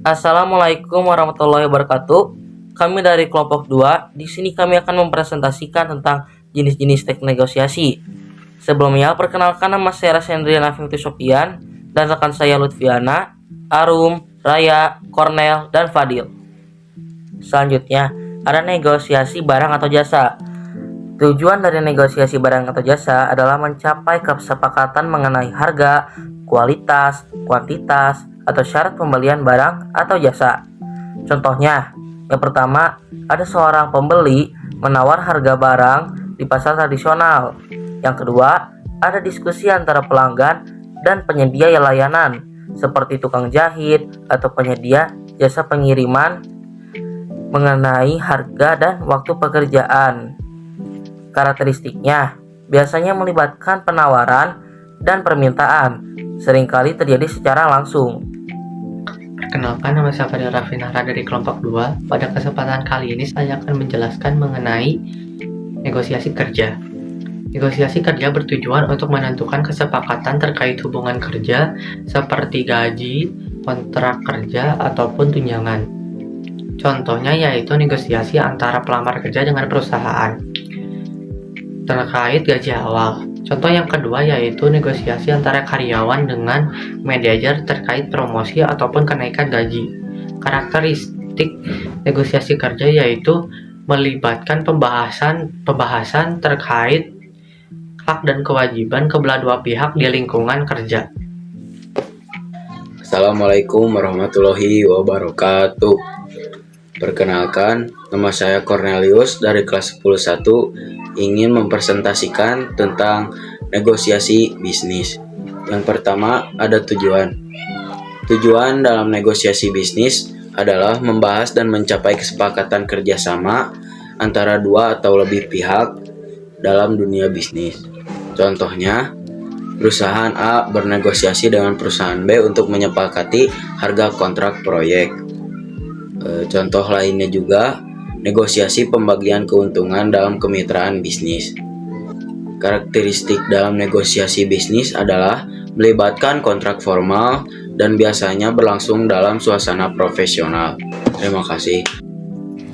Assalamualaikum warahmatullahi wabarakatuh. Kami dari kelompok 2. Di sini kami akan mempresentasikan tentang jenis-jenis teknik negosiasi. Sebelumnya, perkenalkan nama saya Rasendrian Afiftu Sofian dan rekan saya Lutfiana, Arum, Raya, Cornel, dan Fadil. Selanjutnya, ada negosiasi barang atau jasa. Tujuan dari negosiasi barang atau jasa adalah mencapai kesepakatan mengenai harga, kualitas, kuantitas, atau syarat pembelian barang atau jasa. Contohnya, yang pertama, ada seorang pembeli menawar harga barang di pasar tradisional. Yang kedua, ada diskusi antara pelanggan dan penyedia layanan, seperti tukang jahit atau penyedia jasa pengiriman mengenai harga dan waktu pekerjaan. Karakteristiknya biasanya melibatkan penawaran dan permintaan, seringkali terjadi secara langsung. Perkenalkan, nama saya Fadil Raffinara dari kelompok 2. Pada kesempatan kali ini saya akan menjelaskan mengenai negosiasi kerja. Negosiasi kerja bertujuan untuk menentukan kesepakatan terkait hubungan kerja seperti gaji, kontrak kerja, ataupun tunjangan. Contohnya yaitu negosiasi antara pelamar kerja dengan perusahaan terkait gaji awal. Contoh yang kedua yaitu negosiasi antara karyawan dengan manajer terkait promosi ataupun kenaikan gaji. Karakteristik negosiasi kerja yaitu melibatkan pembahasan terkait hak dan kewajiban kedua dua pihak di lingkungan kerja. Assalamualaikum warahmatullahi wabarakatuh. Perkenalkan, nama saya Cornelius dari kelas 10-1 ingin mempresentasikan tentang negosiasi bisnis. Yang pertama, ada tujuan. Tujuan dalam negosiasi bisnis adalah membahas dan mencapai kesepakatan kerjasama antara dua atau lebih pihak dalam dunia bisnis. Contohnya, perusahaan A bernegosiasi dengan perusahaan B untuk menyepakati harga kontrak proyek. Contoh lainnya juga negosiasi pembagian keuntungan dalam kemitraan bisnis. Karakteristik dalam negosiasi bisnis adalah melibatkan kontrak formal dan biasanya berlangsung dalam suasana profesional. Terima kasih.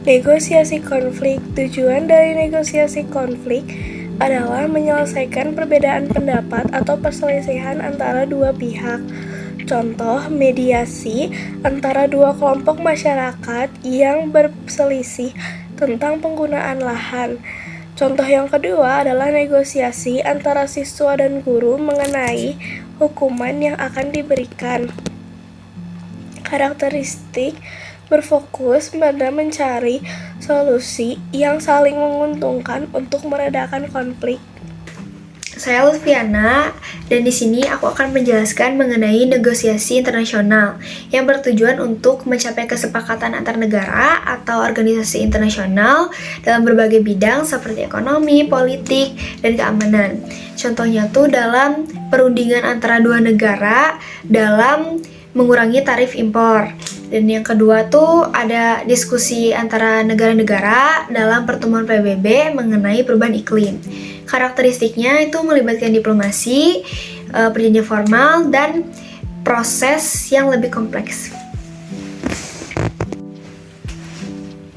Negosiasi konflik. Tujuan dari negosiasi konflik adalah menyelesaikan perbedaan pendapat atau perselisihan antara dua pihak. Contoh, mediasi antara dua kelompok masyarakat yang berselisih tentang penggunaan lahan. Contoh yang kedua adalah negosiasi antara siswa dan guru mengenai hukuman yang akan diberikan. Karakteristik berfokus pada mencari solusi yang saling menguntungkan untuk meredakan konflik. Saya Lutfiana dan di sini aku akan menjelaskan mengenai negosiasi internasional yang bertujuan untuk mencapai kesepakatan antar negara atau organisasi internasional dalam berbagai bidang seperti ekonomi, politik, dan keamanan. Contohnya tuh dalam perundingan antara dua negara dalam mengurangi tarif impor. Dan yang kedua tuh ada diskusi antara negara-negara dalam pertemuan PBB mengenai perubahan iklim. Karakteristiknya itu melibatkan diplomasi, perjanjian formal, dan proses yang lebih kompleks.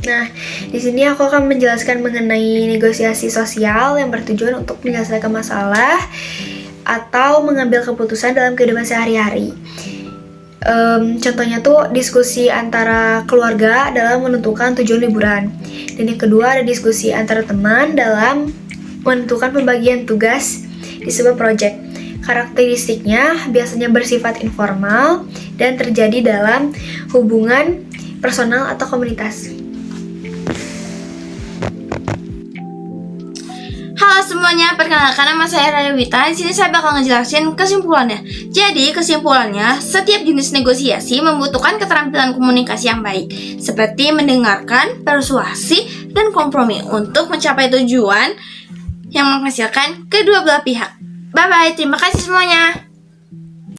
Nah, di sini aku akan menjelaskan mengenai negosiasi sosial yang bertujuan untuk menyelesaikan masalah atau mengambil keputusan dalam kehidupan sehari-hari. Contohnya tuh diskusi antara keluarga dalam menentukan tujuan liburan. Dan yang kedua ada diskusi antara teman dalam menentukan pembagian tugas di sebuah proyek. Karakteristiknya biasanya bersifat informal dan terjadi dalam hubungan personal atau komunitas. Halo semuanya, perkenalkan nama saya Raya Wita. Di sini saya bakal ngejelasin kesimpulannya. Jadi kesimpulannya, setiap jenis negosiasi membutuhkan keterampilan komunikasi yang baik, seperti mendengarkan, persuasi, dan kompromi untuk mencapai tujuan yang menghasilkan kedua belah pihak. Bye bye, terima kasih semuanya.